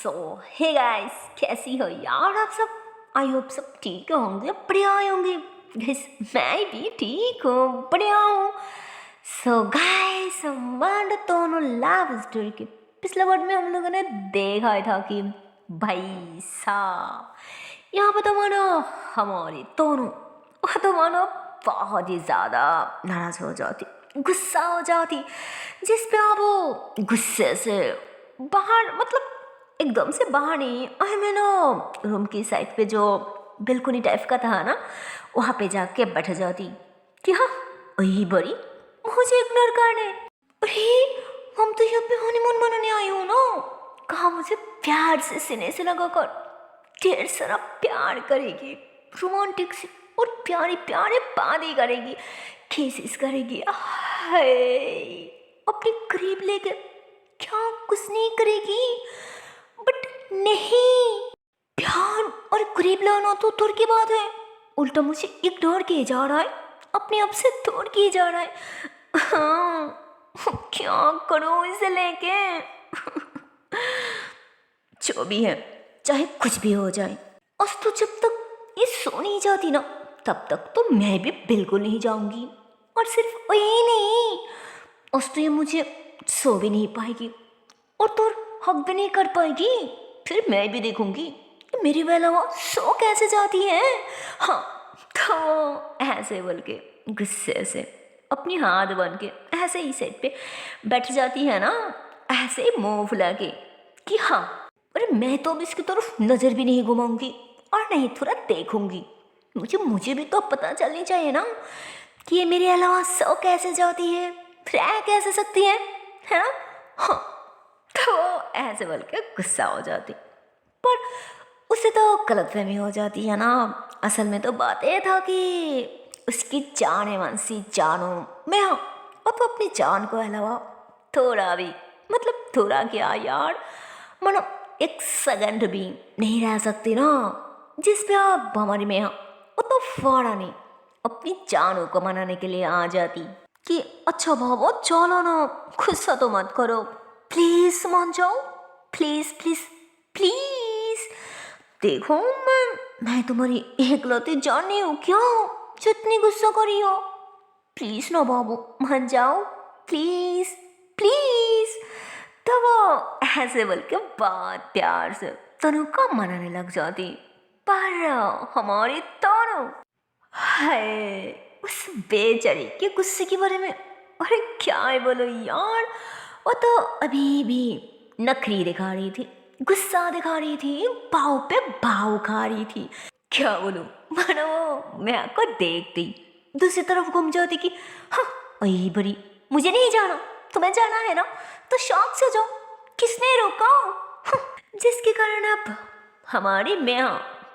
सो hey guys, कैसी हो यार आप सब। आई होप सब ठीक होंगे, बढ़िया होंगे। गाइस मैं भी ठीक हूँ, बढ़िया हूँ। सो गाइस हमारे दोनों लव स्टोरी के पिछले वर्ड में हम लोगों ने देखा था कि भाई साहब यहाँ पे तो मानो हमारी दोनों तो मानो बहुत ही ज़्यादा नाराज हो जाती, गुस्सा हो जाती, जिस पे आप वो गुस्से से बाहर मतलब एकदम से बाहर नहीं, आई मीन रूम की साइड पे जो बिल्कुल ही टाइप का था ना, वहाँ पे जाके बैठ जाती कि हाँ वही बड़ी मुझे इग्नोर करने। अरे हम तो यहाँ पे हनीमून मनाने आई हो ना, कहा मुझे प्यार से सीने से लगाकर ढेर सारा प्यार करेगी, रोमांटिक सी और प्यारी प्यारे बातें करेगी, किसेस करेगी, हाय अपने करीब लेके क्या कुछ नहीं करेगी। बट नहीं, प्यार और करीब लाना तो दूर की बात है, उल्टा मुझे इग्नोर किए जा रहा है, अपने आप से दूर किए जा रहा है। हाँ, क्या करूं इसे लेके। जो भी है, चाहे कुछ भी हो जाए, आज तो जब तक ये सो नहीं जाती ना, तब तक तो मैं भी बिल्कुल नहीं जाऊंगी। और सिर्फ वही नहीं, आज तो ये मुझे सो भी नहीं पाएगी और तो हक भी नहीं कर पाएगी। फिर मैं भी देखूंगी कि मेरी बेला वो सो कैसे जाती है। हाँ, तो ऐसे बोल के गुस्से से अपनी हाथ बन के ऐसे ही सेट पे बैठ जाती है ना, ऐसे ही मुंह फुला के कि हाँ, अरे मैं तो अब इसकी तरफ नजर भी नहीं घुमाऊंगी और नहीं थोड़ा देखूंगी। मुझे भी तो पता चलनी चाहिए ना कि ये मेरे अलावा सो कैसे जाती है, रह कैसे सकती है ना। हाँ, तो ऐसे बोल के गुस्सा हो जाती, पर उसे तो गलतफहमी हो जाती है ना। असल में तो बात ये था कि उसकी जाने मन सी जानू मैं, हाँ, और तो अपनी जान को अलावा थोड़ा भी मतलब थोड़ा क्या यार, मानो एक सेकंड भी नहीं रह सकती ना, जिस पे आप हमारी में वो तो फौरन नहीं अपनी जानों को मनाने के लिए आ जाती कि अच्छा बाबा चलो ना, गुस्सा तो मत करो, प्लीज मान जाओ, प्लीज प्लीज प्लीज। देखो मैं तुम्हारी एकलौती जान नहीं हूँ क्या जो इतनी गुस्सा करी हो, प्लीज ना बाबू मान जाओ, प्लीज प्लीज। तो वो ऐसे बोल के बात प्यार से तनु को मनाने लग जाती, पर हमारी तनु हाय उस बेचारी के गुस्से के बारे में अरे क्या है बोलो यार। वो तो अभी भी नखरी दिखा रही थी, गुस्सा दिखा रही थी, भाव पे भाव खा रही थी। क्या बोलूं, मानो मैं आपको देखती दूसरी तरफ घूम जाती कि हाँ वही बड़ी मुझे नहीं जाना, तुम्हें जाना है ना तो शौक से जाओ, किसने रोका। हाँ, जिसके कारण अब हमारी मैं,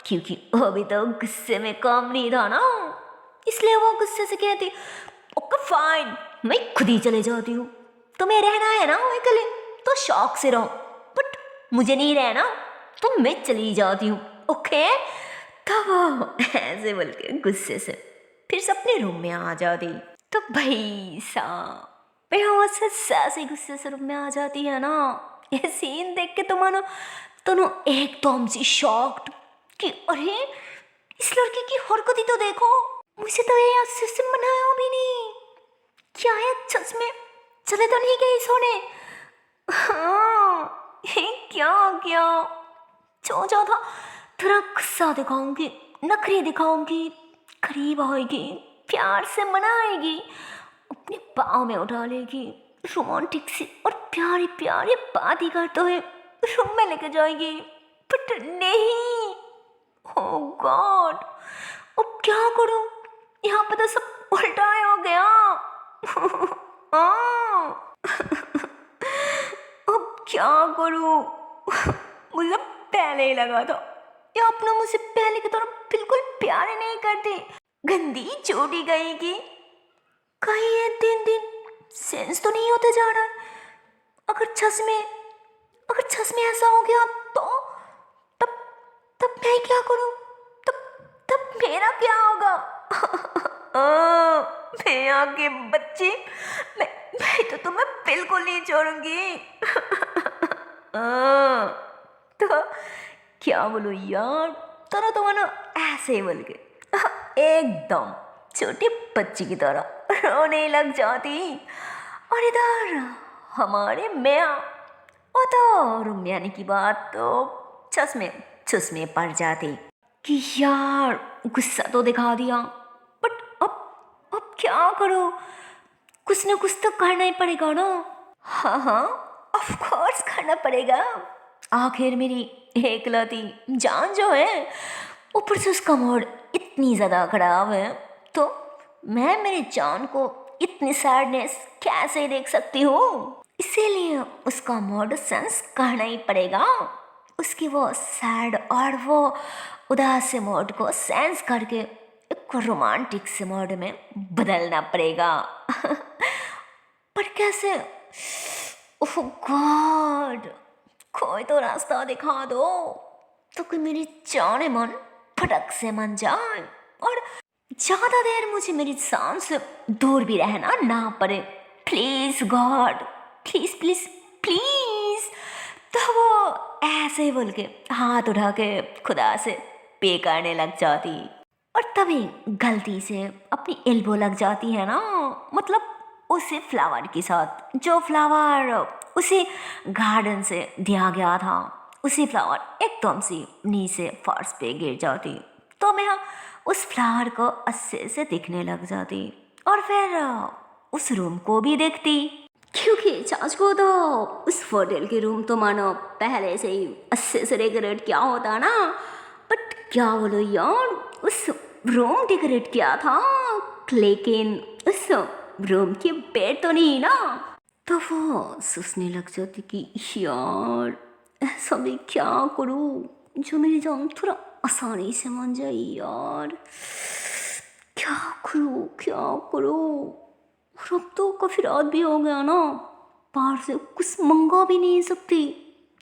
क्योंकि वो भी तो गुस्से में काम नहीं था ना, इसलिए वो गुस्से से कहती ओके फाइन मैं खुद ही चले जाती हूँ, तुम्हें रहना है ना अकेले तो शौक से रहो, बट मुझे नहीं रहना तो मैं चली जाती हूँ, ओके। तब वो ऐसे बोल के गुस्से से फिर से अपने रूम में आ जाती। तो भाई साहब बेहोश से गुस्से से रूम में आ जाती है ना, ये सीन देख के तो मानो दोनों एकदम से शॉक्ड कि अरे इस लड़की की हरकत ही तो देखो, मुझे तो ये अच्छे से मनाया भी नहीं, क्या है सच में चले तो नहीं गए सोने। हाँ ये क्या हो गया, जो जो था थोड़ा गुस्सा दिखाऊंगी, नखरे दिखाऊंगी, करीब आएगी, प्यार से मनाएगी, अपने पाँव में उठा लेगी, रोमांटिक सी और प्यारी प्यारी बातें करते हुए रूम में लेके जाएगी, बट नहीं, ओह गॉड अब क्या करूं, यहाँ पे तो सब उल्टा ही हो गया। अब क्या करूं, मुझे पहले ही लगा था ये अपना मुझसे पहले की तरह बिल्कुल प्यार ही नहीं करती, गंदी छोटी गई की कहीं ये दिन दिन सेंस तो नहीं होते जा रहा है। अगर सच में ऐसा हो गया तो तब तब मैं क्या करूं, तब तब मेरा क्या होगा। मैं यहाँ के बच्चे, मैं तो तुम्हें बिल्कुल नहीं छोड़ूंगी। तो क्या बोलूं यार, तोरा तो मानो ऐसे ही बोल के एकदम छोटी बच्ची की तरह रोने लग जाती। और इधर हमारे मियाँ, वो तो रूम आने की बात तो चश्मे चश्मे पड़ जाते कि यार गुस्सा तो दिखा दिया, बट अब क्या करो, कुछ ना कुछ तो करना ही पड़ेगा ना। हाँ हाँ, ऑफ कोर्स करना पड़ेगा, आखिर मेरी एकलौती जान जो है, ऊपर से उसका मूड इतनी ज़्यादा खराब है, तो मैं मेरी जान को इतनी सैडनेस कैसे देख सकती हूँ। इसीलिए उसका मूड सेंस करना ही पड़ेगा, उसकी वो सैड और वो उदास से मूड को सेंस करके एक रोमांटिक से मूड में बदलना पड़ेगा। पर कैसे? ओह गॉड, कोई तो रास्ता दिखा दो, तो कि मेरी जाने मन फटक से मन जाए और ज्यादा देर मुझे मेरी जान से दूर भी रहना ना पड़े। Please God, please please please. तो वो ऐसे ही बोल के हाथ उठा के खुदा से पे करने लग जाती, और तभी गलती से अपनी एल्बो लग जाती है ना, मतलब उसी फ्लावर के साथ जो फ्लावर उसी गार्डन से दिया गया था, उसी फ्लावर एकदम से नीचे फर्श पे गिर जाती। तो मैं उस फ्लावर को अच्छे से दिखने लग जाती, और फिर उस रूम को भी देखती, क्योंकि चाच को तो उस होटल के रूम तो मानो पहले से ही अच्छे से डेकोरेट किया होता ना। बट क्या बोलो यार, उस रूम डेकोरेट किया था, लेकिन उस रूम की बेड तो नहीं ना। तो वो सोचने लग जाती कि यार ऐसा मैं क्या करूं जो मेरी जान थोड़ा आसानी से मान जाए यार, क्या करूं क्या करूं। और अब तो काफी रात भी हो गया ना, बाहर से कुछ मंगा भी नहीं सकती,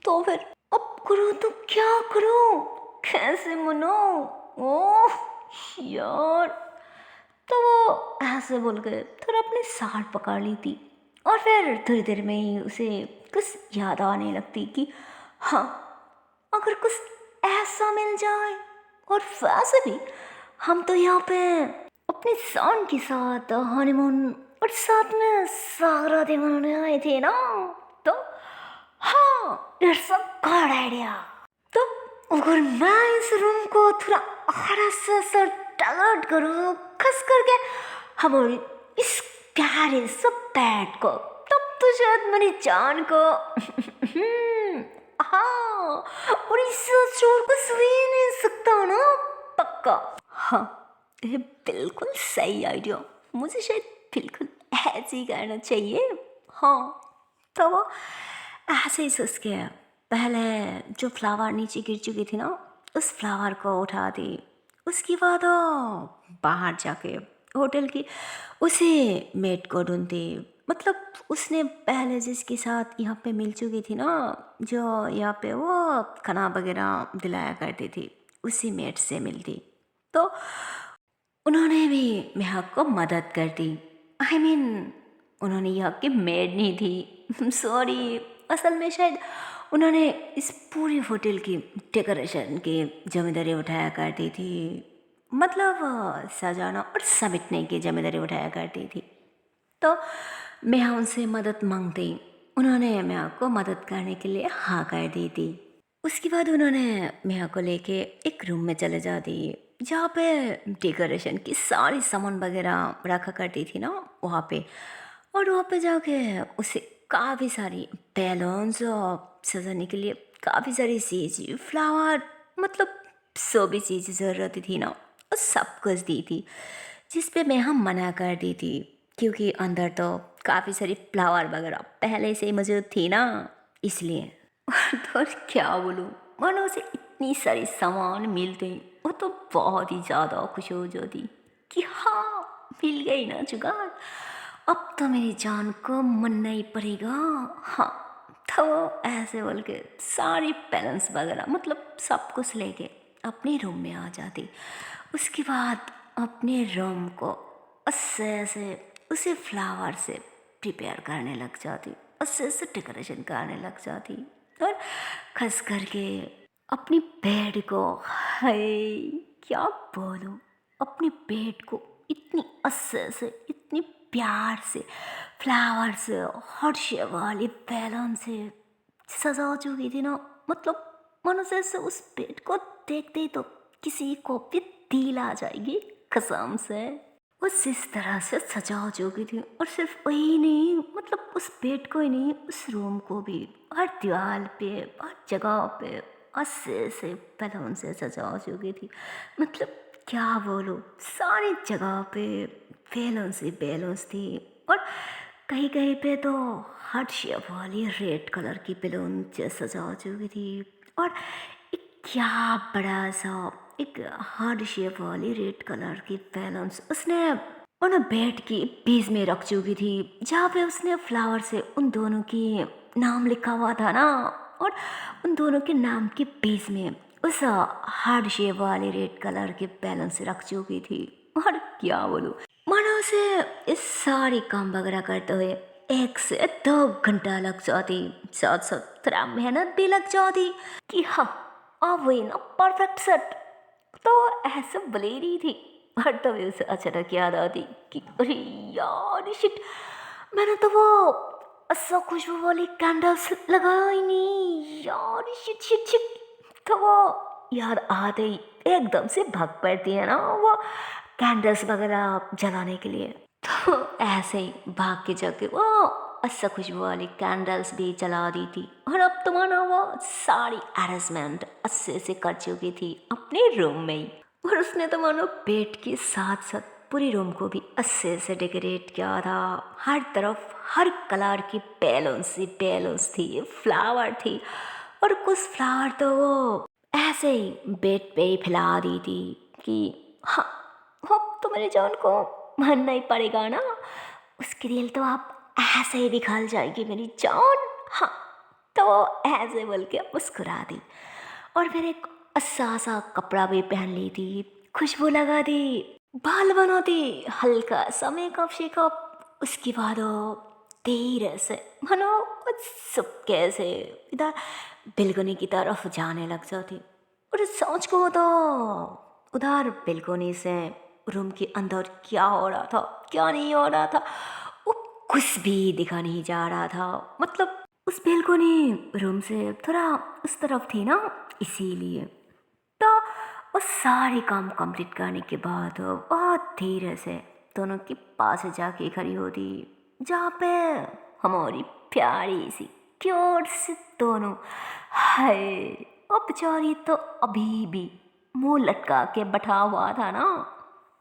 तो फिर अब करूं तो क्या करूं, कैसे मनाऊं। ओह यार, तो वो ऐसे बोल के थोड़ा अपने साथ पकड़ ली थी, और फिर थोड़ी देर में ही उसे कुछ याद आने लगती कि हाँ, अगर कुछ ऐसा मिल जाए, और वैसे भी हम तो यहाँ पे अपने सन के साथ हनीमून और साथ में सागराते मनाने आए थे ना, तो हाँ, इट्स अ गुड आइडिया। तो अगर मैं इस रूम को थोड़ा और से डेकोरेट करूँ, खस करके हमारी इस प्यारे से बेड को, तब तो शायद मेरी जान को हाँ, और इस चोर को सुई नहीं सकता ना, पक्का। हाँ, ये बिल्कुल सही आइडिया, मुझे शायद बिल्कुल ऐसे ही करना चाहिए। हाँ, तो वो ऐसे ही सोच के पहले जो फ्लावर नीचे गिर चुकी थी ना, उस फ्लावर को उठा दी। उसके बाद वो बाहर जाके होटल की उसे मेड को ढूंढती, मतलब उसने पहले जिसके साथ यहाँ पे मिल चुकी थी ना, जो यहाँ पे वो खाना वगैरह दिलाया करती थी, उसी मेड से मिलती। तो उन्होंने भी मेहक को मदद कर दी। आई मीन उन्होंने यह कि मेड नहीं थी, सॉरी, असल में शायद उन्होंने इस पूरी होटल की डेकोरेशन की जिम्मेदारी उठाया करती थी, मतलब सजाना और समेटने की जिम्मेदारी उठाया करती थी। तो मैं उनसे मदद मांगती, उन्होंने मेहा को मदद करने के लिए हाँ कर दी थी। उसके बाद उन्होंने मेहा को लेके एक रूम में चले जाती, जहाँ पे डेकोरेशन की सारी सामान वगैरह रखा करती थी ना, वहाँ पे। और वहाँ पे जाके उसे काफ़ी सारी बैलून्स और सजाने के लिए काफ़ी सारी चीज़, फ्लावर, मतलब जो भी चीज़ ज़रूरत थी ना, वो सब कुछ दी थी, जिस पे मैं हम मना कर दी थी, क्योंकि अंदर तो काफ़ी सारी फ्लावर वगैरह पहले से ही मौजूद थी ना, इसलिए। तो क्या बोलूँ, मानो उसे इतनी सारी सामान मिलते, वो तो बहुत ही ज़्यादा खुश हो जाती कि हाँ, मिल गई ना जुगाड़, अब तो मेरी जान को मनना ही पड़ेगा। हाँ, तो वो ऐसे बोल के सारी बैलेंस वगैरह, मतलब सब कुछ लेके अपने रूम में आ जाती। उसके बाद अपने रूम को अच्छे से उसी फ्लावर से प्रिपेयर करने लग जाती, अच्छे से डेकोरेशन करने लग जाती। और खस करके अपनी बेड को, हाय क्या बोलूं, अपनी बेड को इतनी अच्छे से, इतनी प्यार से, फ्लावर से, हॉट शेप वाली बैलून से सजा चुकी थी ना। मतलब मनुष्य से उस बेड को देखते ही तो किसी को भी दिल आ जाएगी कसम से। उस इस तरह से सजा चुकी थी, और सिर्फ वही नहीं, मतलब उस बेड को ही नहीं, उस रूम को भी हर दीवार पे, हर जगह पे अच्छे से बैलून से सजा चुकी थी। मतलब क्या बोलूँ, सारी जगह पे बैलून्स थी। और कहीं कहीं पे तो हार्ट शेप वाली रेड कलर की बैलून से सजा चुकी थी। और एक क्या बड़ा सा एक हार्ट शेप वाली रेड कलर की बैलून्स उसने उन बेड की बीच में रख चुकी थी, जहाँ पे उसने फ्लावर से उन दोनों की नाम लिखा हुआ था ना। और उन दोनों के नाम के बीच में उस हार्ट शेप वाली रेड कलर के बैलून से रख चुकी थी। और क्या बोलूँ, मानो उसे इस सारी काम वगैरह करते हुए 1 से 2 घंटा लग जाती, साथ साथ थोड़ा मेहनत भी लग जाती कि हाँ अब वही ना परफेक्ट सेट। तो ऐसे बोले रही थी, और तभी उसे अचानक याद आती कि अरे यार शिट, मैंने तो वो अच्छा खुशबू वाली कैंडल्स लगाया ही नहीं यार, शिट शिट शिट। तो वो याद आते ही एकदम से भाग पड़ती है ना वो कैंडल्स वगैरह जलाने के लिए। तो ऐसे ही भाग के जाके वो अच्छा खुशबू वाली कैंडल्स भी जला दी थी। और अब तो मानो वो सारी अरेंजमेंट अच्छे से कर चुकी थी अपने रूम में ही। और उसने तो मानो बेड के साथ साथ पूरी रूम को भी अच्छे से डेकोरेट किया था। हर तरफ हर कलर की बैलून्स थी, फ्लावर थी। और कुछ फ्लावर तो वो ऐसे ही बेड पे ही फैला दी थी कि हाँ अब तो मेरे जान को मानना ही पड़ेगा ना, उसके लिए तो आप ऐसे ही दिखा जाएगी मेरी जान। हाँ, तो वो ऐसे बोल के मुस्कुरा दी, और फिर एक अच्छा सा कपड़ा भी पहन ली थी, खुशबू लगा दी, बाल बना दी, हल्का सा मेकअप शेकअप। उसके बाद वो धीरे से मानो कुछ चुपके से इधर बेलकनी की तरफ जाने लग जाती। और सोच को तो उधर बेलकनी से रूम के अंदर क्या हो रहा था, क्या नहीं हो रहा था, वो कुछ भी दिखा नहीं जा रहा था। मतलब उस बेलकनी रूम से थोड़ा उस तरफ थी ना, इसीलिए। तो वो सारे काम कंप्लीट करने के बाद बहुत धीरे से दोनों के पास जाके खड़ी होती, जहाँ पे हमारी प्यारी सी क्यूट सी दोनों, हाय वो बेचारी तो अभी भी मुंह लटका के बैठा हुआ था ना।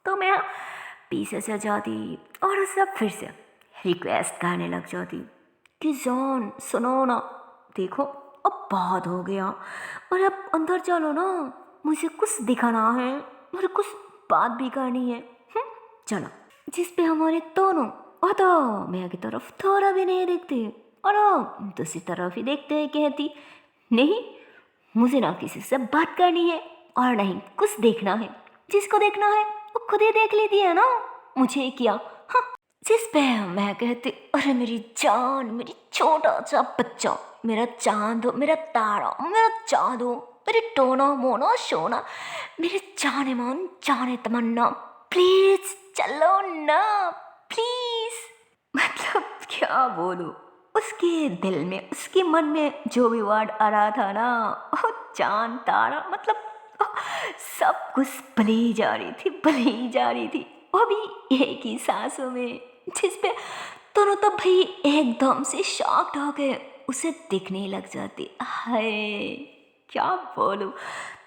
तो मैं पीछे से जाती और उसे फिर से रिक्वेस्ट करने लग जाती कि जॉन सुनो ना, देखो अब बहुत हो गया, और अब अंदर चलो ना, मुझे कुछ दिखाना है, मुझे कुछ बात भी करनी है। चलो। जिस पे हमारे दोनों वो तो मैं की तरफ थोड़ा भी नहीं देखती, और वो दूसरी तरफ ही देखते हुए कहती नहीं, मुझे ना किसी से बात करनी है और नहीं कुछ देखना है, जिसको देखना है वो खुद ही देख लेती है ना, मुझे क्या। हाँ, जिस पे मैं कहती अरे मेरी जान, मेरी छोटा सा बच्चा, मेरा चांद, मेरा तारा, मेरा जादू, मेरे टोना मोना सोना, मेरे जाने मन जाने तमन्ना, प्लीज चलो ना, प्लीज। मतलब क्या बोलूं, उसके दिल में, उसके मन में जो भी वर्ड आ रहा था ना, वो चांद तारा, मतलब सब कुछ भली जा रही थी, भली जा रही थी, वो भी एक ही सांसों में। जिस पे दोनों तो भाई एकदम से शॉक्ड हो गए, उसे दिखने लग जाती। हाय क्या बोलूं,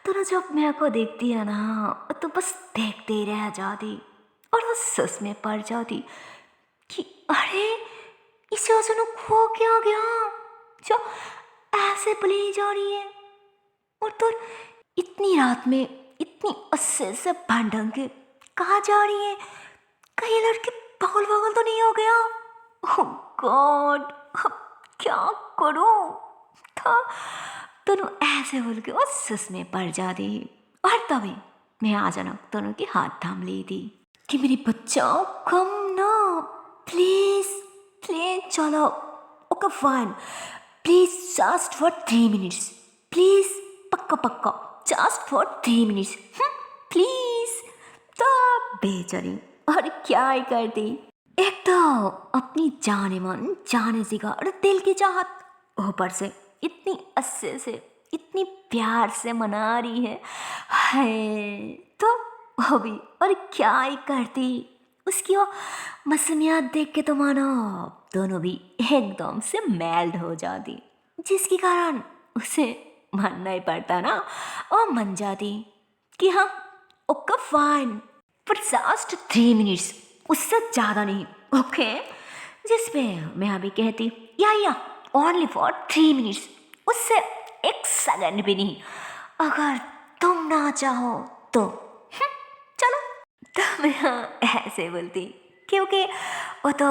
दोनों जब मेरे को देखती है ना, तो बस देखते ही रह जाती, और वो सच में पड़ जाती कि अरे इसे अचानक हो क्या गया जो ऐसे भली जा रही है। और तो इतनी रात में इतनी अस्से से भांडंग के कहाँ जा रही है, कहीं लड़के पागल पागल तो नहीं हो गया। ओह गॉड, अब क्या करूं था। दोनों ऐसे बोल के उस सस में पड़ जाती, और तभी मैं अचानक दोनों की हाथ थाम ली थी कि मेरी बच्चा कम ना, प्लीज प्लीज चलो, okay fine, please just for 3 minutes, please, पक्का पक्का, जस्ट फॉर 3 मिनट्स, प्लीज। तो बेचारी और क्या ही करती, एक तो अपनी जाने मन जाने जिगर दिल की चाहत, ऊपर से इतनी अस्से से इतनी प्यार से मना रही है तो अभी और क्या ही करती। उसकी वो मासूमियत देख के तो मानो दोनों भी एकदम से मेल्ट हो जाती, जिसके कारण उसे मानना ही पड़ता ना, और मन जाती कि हाँ ओके फाइन, पर जस्ट 3 मिनट्स, उससे ज़्यादा नहीं, ओके। जिस पे मैं अभी कहती या ओनली फॉर 3 मिनट्स, उससे 1 सेकंड भी नहीं, अगर तुम ना चाहो तो चलो। तो मैं ऐसे बोलती, क्योंकि वो तो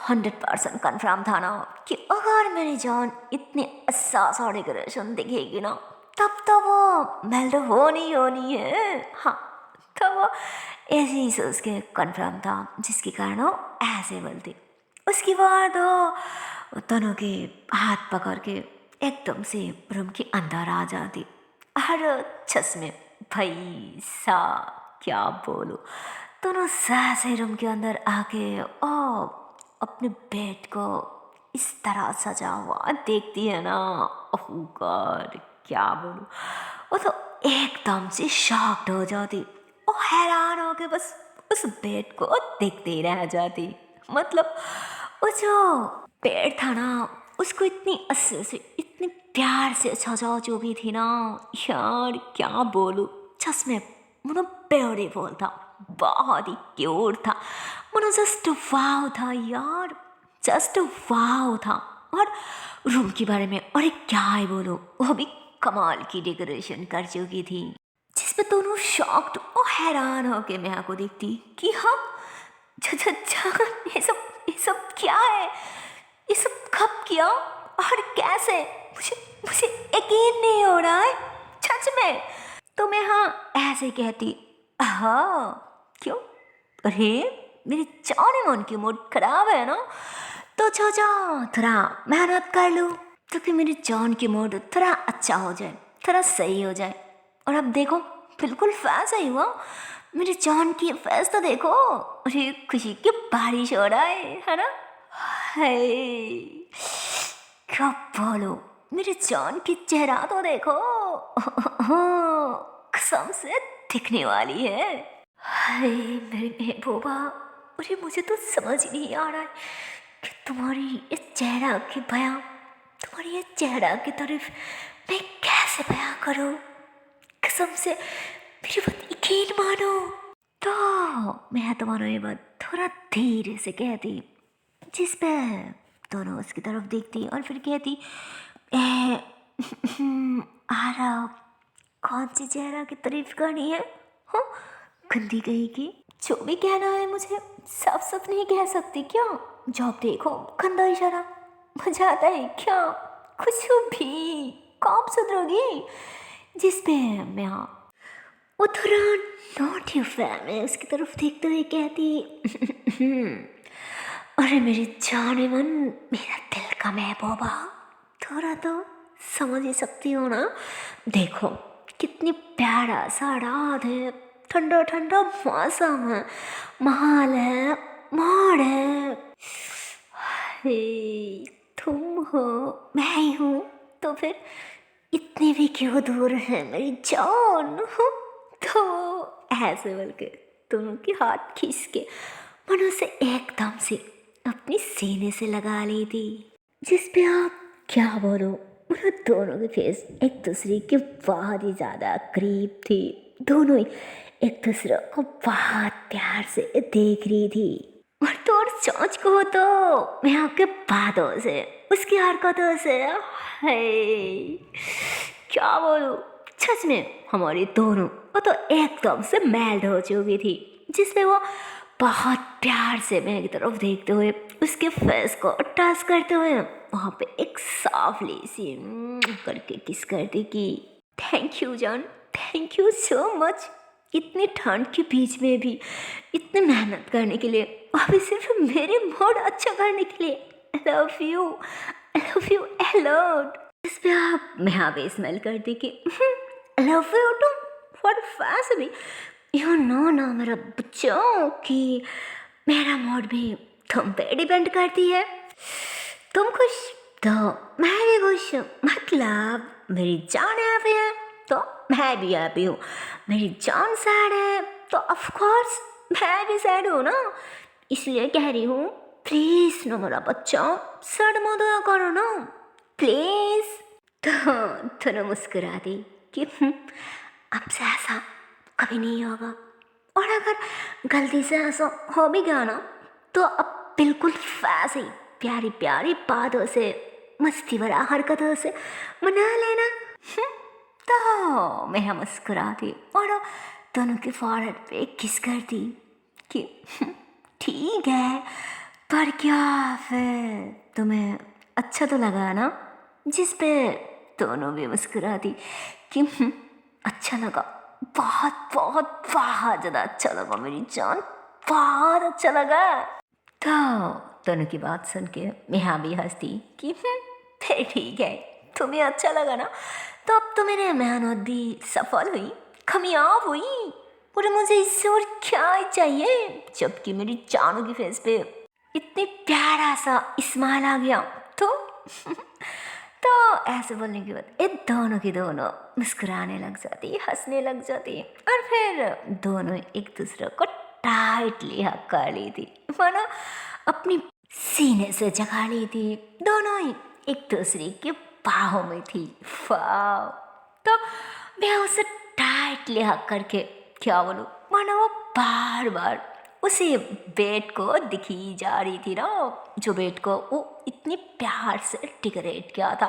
100% कन्फर्म था ना कि अगर मेरी जान इतने अच्छा सा डेकोरेशन दिखेगी ना, तब तो वो मेल्ट होनी है। हाँ, तो वो ऐसे ही सोच के कन्फर्म था, जिसके कारण वो ऐसे बोलती। उसके बाद वो दोनों के हाथ पकड़ के एकदम से रूम के अंदर आ जाती। और चश्मे भाई सा क्या बोलूं, दोनों से रूम के अंदर आके और अपने बेड को इस तरह सजा हुआ देखती है ना, ओह गॉड क्या बोलूं, वो तो एकदम से शॉक्ड हो जाती और हैरान हो के बस उस बेड को देखते ही रह जाती। मतलब वो जो बेड था ना, उसको इतनी अच्छे से इतनी प्यार से सजा जो भी थी ना, यार क्या बोलूं, चश्मे मनो ब्यूटीफुल था, बहुत ही क्यूट था, मनो जस्ट वाव था यार, जस्ट वाव था। और रूम के बारे में और क्या ही बोलो, वो भी कमाल की डेकोरेशन कर चुकी थी, जिसपे दोनों शॉक्ड और हैरान होके मैं को देखती कि हाँ ये सब क्या है, ये सब कब किया और कैसे, मुझे यकीन नहीं हो रहा है सच में। तो मैं हाँ ऐसे कहती, हाँ क्यों, अरे मेरी जाने मन की मूड खराब है ना, तो जा थोड़ा मेहनत कर लो, तो फिर मेरी जान की मूड थोड़ा अच्छा हो जाए, थोड़ा सही हो जाए। और अब देखो बिल्कुल वैसा ही हुआ, मेरी जान की फेस तो देखो, अरे खुशी की बारिश हो रहा है ना। हाय क्या बोलो, मेरी जान की चेहरा तो देखो, कसम से दिखने वाली है। हाय मेरी महबूबा, अरे मुझे तो समझ नहीं आ रहा है कि तुम्हारी इस चेहरा की बयां, तुम्हारी ये चेहरा की तारीफ मैं कैसे बयां करूं, कसम से मेरी बात यकीन मानो। तो मैं तुम्हारा ये बात थोड़ा धीरे से कहती, जिस पे दोनों उसकी तरफ देखती और फिर कहती, आरा कौन सी चेहरा की तारीफ करनी है, हाँ गंदी गई की, जो भी कहना है मुझे साफ साफ नहीं कह सकती क्या, जॉब देखो गंदा इशारा, मजा आता है क्या, कुछ भी कब सुधरोगी। जिस पे मैं वो थोड़ा नॉट यू मैं उसकी तरफ देखते हुए कहती, अरे मेरी जाने मन, मेरा दिल का महबूबा, थोड़ा तो समझ ही सकती हो ना, देखो कितनी प्यारा सा रात है, ठंडा ठंडा मौसम है, महल है, मोड़ है, हे, तुम हो मैं ही हूँ, तो फिर इतनी भी क्यों दूर है मेरी जान, तो ऐसे बोल के दोनों के हाथ खींच के मन उसे एकदम से अपनी सीने से लगा ली थी, जिस पे आप क्या बोलो, उन दोनों के फेस एक दूसरे के बहुत ही ज़्यादा करीब थी, दोनों ही एक दूसरे को बहुत प्यार से देख रही थी। और तो और सोच को तो मैं आपके बातों से, उसकी हरकतों से, है क्या बोलूं, सच में हमारी दोनों वो तो एकदम से मेल्ट हो चुकी थी, जिसमें वो बहुत प्यार से मेरी तरफ देखते हुए उसके फेस को टच करते हुए वहाँ पे एक सॉफ्टली सी करके किस करती कि थैंक यू जान, थैंक यू सो मच, इतनी ठंड के बीच में भी इतनी मेहनत करने के लिए, अभी सिर्फ मेरे मूड अच्छा करने के लिए। I love you, love you a lot. इस पे आप मैं भी स्मेल कर दी कि लव यू टू फॉर फैस भी। यू नो ना मेरा बच्चों कि मेरा मूड भी तुम पे डिपेंड करती है। तुम खुश तो मैं भी खुश। मतलब मेरी जान हैप्पी है तो मैं भी हैप्पी हूँ। मेरी जान सैड है तो ऑफ कोर्स मैं भी सैड हूँ ना। इसलिए कह रही हूँ प्लीज ना मेरा बच्चा सैड मत होया करो ना प्लीज। तो मुस्कुरा दी कि अब से ऐसा कभी नहीं होगा। और अगर गलती से ऐसा हो भी गया ना तो अब बिल्कुल वैसे ही प्यारी प्यारी बातों से मस्ती भरा हरकतों से मना लेना। तो मैं मुस्कुरा दी और दोनों के फॉरहेड पे किस कर दी कि ठीक है पर क्या फिर तुम्हें अच्छा तो लगा ना। जिस पे दोनों भी मुस्कुरा दी कि अच्छा लगा, बहुत बहुत बहुत ज़्यादा अच्छा लगा मेरी जान, बहुत अच्छा लगा। तो दोनों की बात सुन के नेहा भी हंसती कि फिर ठीक है तुम्हें अच्छा लगा ना तो अब तो मेरे मेहनत भी सफल हुई, कामयाब हुई और मुझे इससे और क्या ही चाहिए। जबकि मेरी जानू की फेस पे इतनी प्यारा सा स्माइल आ गया तो ऐसे बोलने के बाद ये दोनों की दोनों मुस्कुराने लग जाती, हंसने लग जाती और फिर दोनों एक दूसरे को टाइटली हक कर ली थी, मानो अपनी सीने से जगा ली थी। दोनों ही एक दूसरे के बाहों में थी। वाह। तो मैं उसे टाइटली हक करके क्या बोलूँ, मानो वो बार बार उसी बेड को दिखी जा रही थी ना, जो बेड को वो इतनी प्यार से डेकोरेट किया था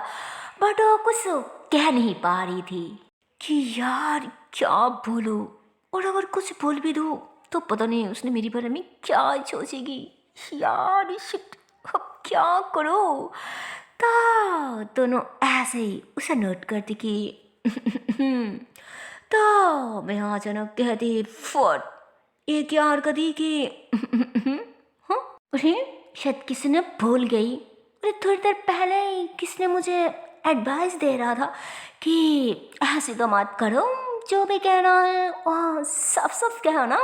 बट वो कुछ कह नहीं पा रही थी कि यार क्या बोलूँ। और अगर कुछ बोल भी दूँ तो पता नहीं उसने मेरे बारे में क्या सोचेगी। यार शिट अब क्या करो। तो दोनों ऐसे ही उसे नोट करती कि तो मैं अचानक कहती फट ये क्या हरकत ही कि हाँ अरे शायद किसी ने भूल गई। अरे थोड़ी देर पहले ही किसने मुझे एडवाइस दे रहा था कि ऐसे तो मत करो, जो भी कहना है वह साफ साफ कहो ना।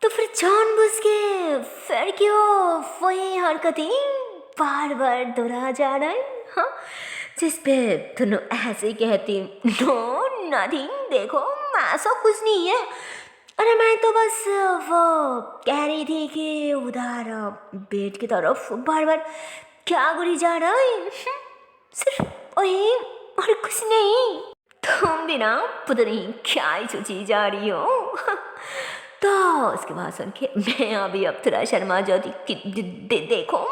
तो फिर जानबूझ के फिर क्यों वही हरकतें बार बार दोहरा जा रहा है। हाँ जिस पे दोनों ऐसे ही कहती नो नथिंग, देखो ऐसा कुछ नहीं है। अरे मैं तो बस वो कह रही थी कि उधर बेड की तरफ बार बार क्या गुरी जा रहा है, सिर्फ वही और कुछ नहीं। तुम भी ना पता नहीं क्या ही सोची जा रही हो। तो उसके बाद सुन के मैं अभी अब थोड़ा शर्मा जाती कि देखो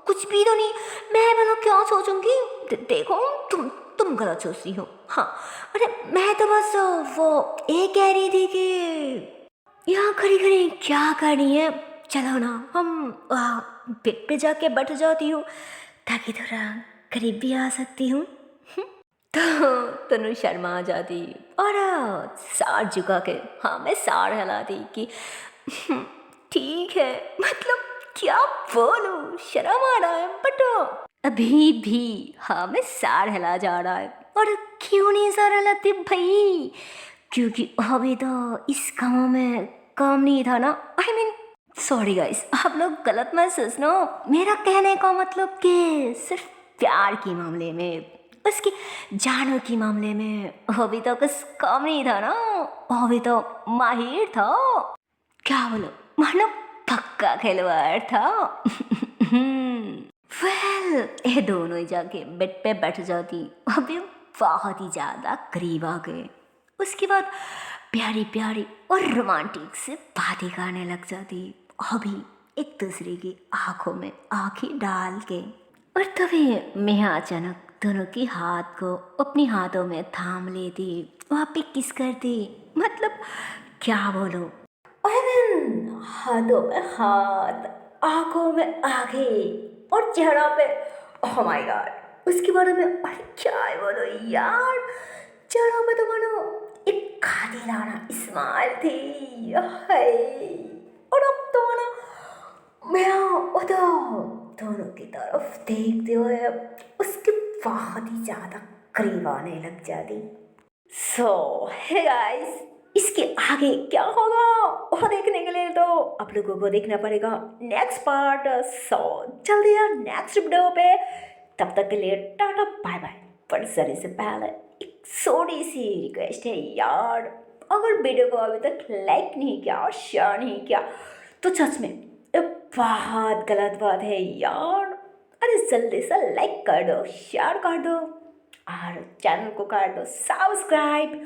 कुछ भी तो नहीं, मैं मतलब क्या सोचूंगी। देखो तुम गलत सोच रही हो। हाँ अरे मैं तो बस वो ये कह रही थी कि यहाँ खड़ी खड़ी क्या करनी है, चलो ना हम बेड पे जाके बैठ जाती हूँ ताकि थोड़ा करीब भी आ सकती हूँ। तो तनु शर्मा जाती और सार झुका के हाँ मैं सार हिलाती कि ठीक है, मतलब क्या बोलूं शर्म आ रहा है बट अभी भी हाँ मैं सार हिला जा रहा है। और क्यों नहीं सार हिलाती भाई, क्योंकि अभी तो इस काम में काम नहीं था ना। आई मीन सॉरी गाइस, आप लोग गलत मत सोचना। मेरा कहने का मतलब कि सिर्फ प्यार के मामले में, उसकी जानों के मामले में अभी तो कुछ कम नहीं था ना, अभी तो माहिर था। क्या बोलो, मानो पक्का खिलवाड़ था। वेल ये दोनों ही जाके बेड पे बैठ जाती, अभी बहुत ही ज़्यादा करीब आ गए। उसके बाद प्यारी प्यारी और रोमांटिक से बातें करने लग जाती, अभी एक दूसरे की आंखों में आंखें डाल के। और तभी मैं अचानक दोनों के हाथ को अपनी हाथों में थाम लेती, वहाँ पे किस करती, मतलब क्या बोलो, हाथों में हाथ, आंखों में आंखें और चेहरा पे ओह माय गॉड उसके बारे में अरे क्या है बोलो यार। चेहरा पे तो मानो एक खातिराना स्माइल थी हाय। और अब तो मानो मैं उधर दोनों की तरफ देखते हुए उसके बहुत ही ज़्यादा करीब आने लग जाती। सो हे गाइस, इसके आगे क्या होगा वो देखने के लिए तो आप लोगों को देखना पड़ेगा नेक्स्ट पार्ट। सो जल्दी यार नेक्स्ट वीडियो पे, तब तक के लिए टाटा बाय बाय। पर जाने से पहले एक छोटी सी रिक्वेस्ट है यार, अगर वीडियो को अभी तक लाइक नहीं किया और शेयर नहीं किया तो सच में ये बहुत गलत बात है यार। अरे जल्दी से लाइक कर दो, शेयर कर दो और चैनल को कर दो सब्सक्राइब।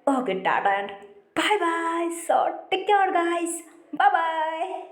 ओके टाटा and bye bye. So take care guys, bye bye.